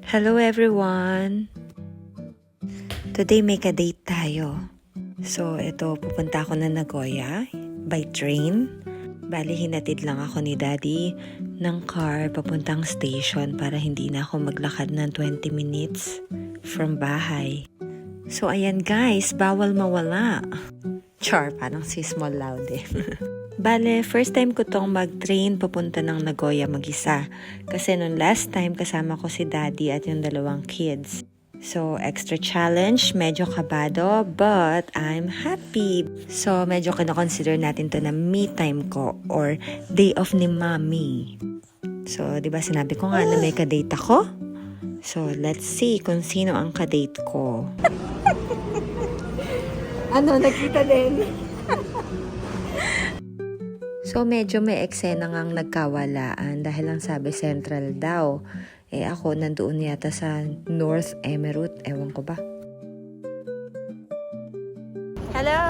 Hello everyone! Today may ka-date tayo. So ito, pupunta ako na Nagoya by train. Bali hinatid lang ako ni Daddy ng car papuntang station para hindi na ako maglakad ng 20 minutes from bahay. So ayan guys, bawal mawala. Char, parang si Small Loud eh. Bale, first time ko tong mag-train papunta ng Nagoya mag-isa. Kasi nung last time kasama ko si Daddy at yung dalawang kids. So, extra challenge, medyo kabado, but I'm happy. So, medyo kinoconsider natin to na me time ko or day off ni Mommy. So, di ba sinabi ko nga na may ka-date ako? So, let's see kung sino ang ka-date ko. Ano, nakita din? So, medyo may eksena ngang nagkawalaan dahil lang sabi Central daw. Eh ako, nandoon yata sa North Emerald. Ewan ko ba? Hello!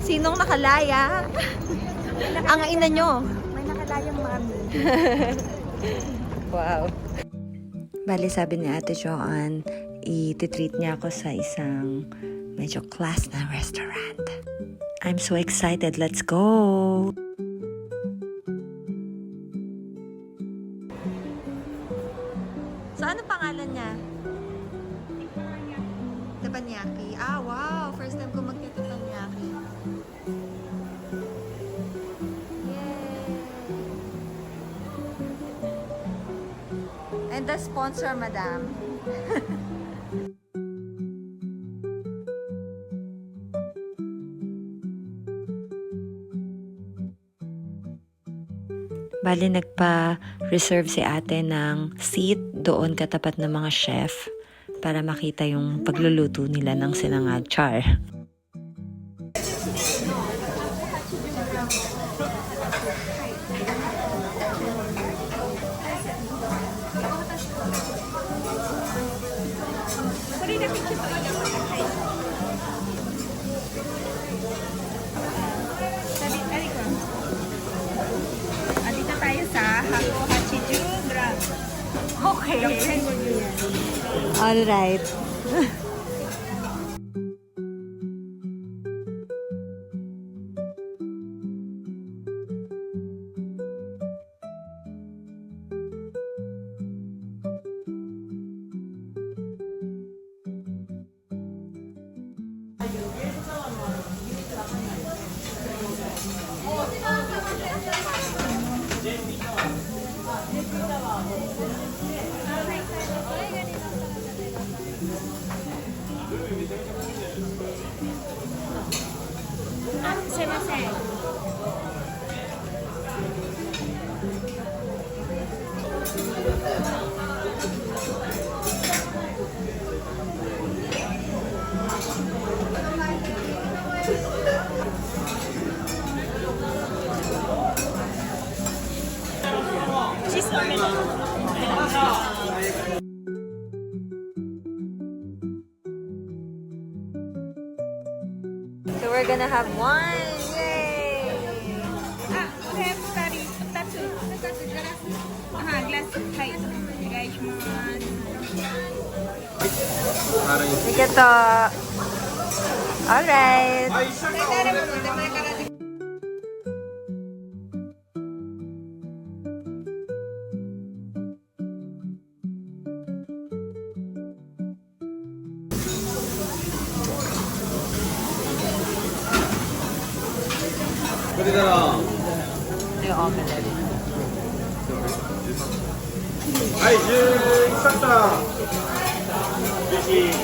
Sinong nakalaya? Ang ina nyo. May nakalayang mami. Wow. Bali, sabi ni Ate Joanne, i-treat niya ako sa isang medyo class na restaurant. I'm so excited. Let's go! So, ano pangalan niya? Teppanyaki. Ah, wow! First time ko mag-teppanyaki. Yay! And the sponsor, madam. Bali, nagpa-reserve si ate ng seat doon katapat ng mga chef para makita yung pagluluto nila ng sinangag char. Dito tayo sa Hako Hachijubra. Okay. All right. So we're gonna have wine! Yay! Ito. Alright. Ito yung omelette. はい、11サッター。ぜひ。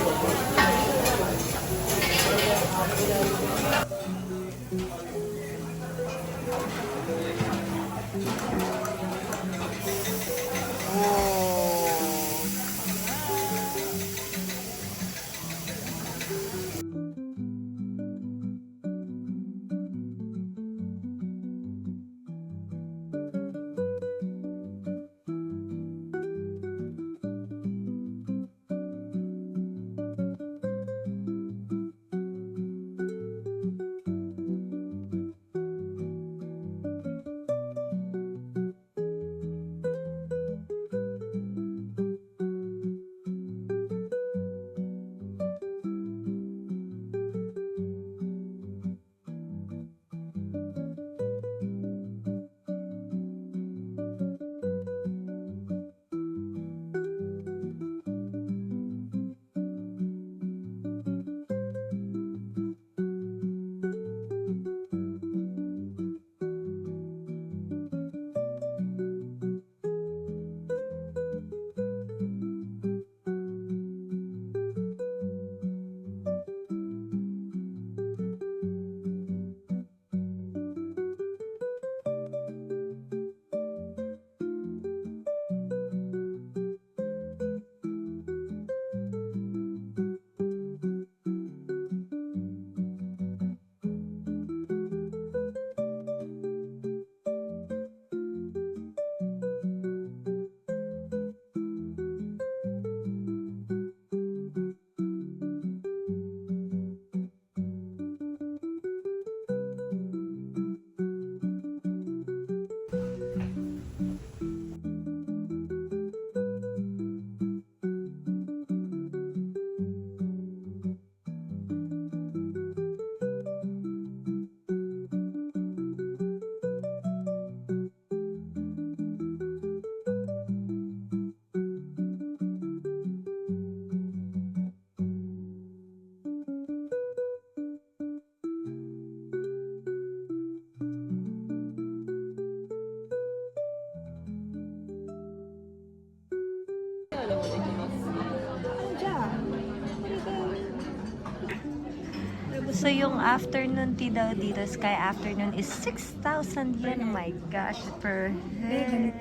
So yung afternoon tea daw dito, Sky Afternoon is 6,000 yen. Oh my gosh, per head.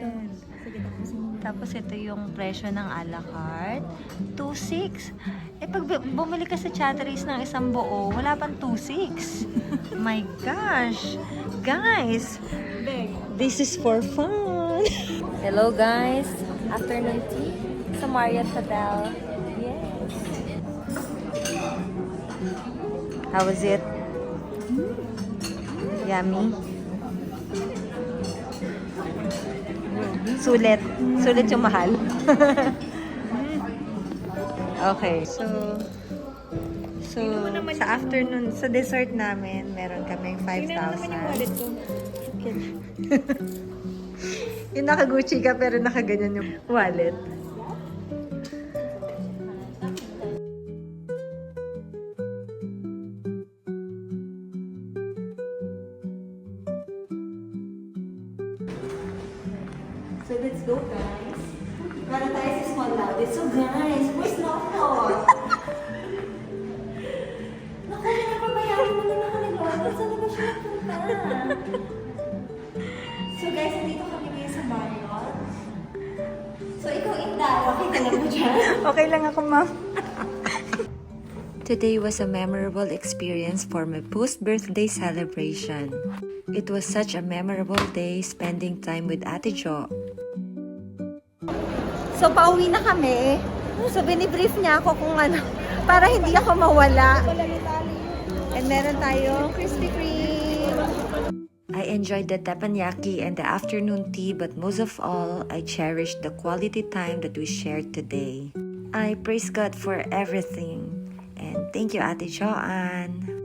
Tapos ito yung presyo ng a la carte, 2,600. Eh pag bumili ka sa Chatteries ng isang buo, wala pang 2,600. My gosh. Guys, this is for fun. Hello guys, afternoon tea sa Marriott Hotel. Yes. How was it? Yummy. Sulit. Sulit yung mahal. Okay. So sa afternoon, sa dessert namin, meron kaming 5,000. Yung naka-Gucci ka pero nakaganyan yung wallet. So let's go guys. Para tayo sa small louded. So guys, where's Lolo? Naku, napabayaan mo na nakalagod. Saan na ba siya nagpunta? So guys, nandito kami ngayon sa Marriott. So ikaw, Inda, okay ka lang mo dyan? Okay lang ako, ma'am. Today was a memorable experience for my post-birthday celebration. It was such a memorable day spending time with Ate Jo. So, pauwi na kami. So, binibrief niya ako kung ano, para hindi ako mawala. And meron tayong Krispy Kreme. I enjoyed the teppanyaki and the afternoon tea, but most of all, I cherished the quality time that we shared today. I praise God for everything. And thank you, Ate Joanne.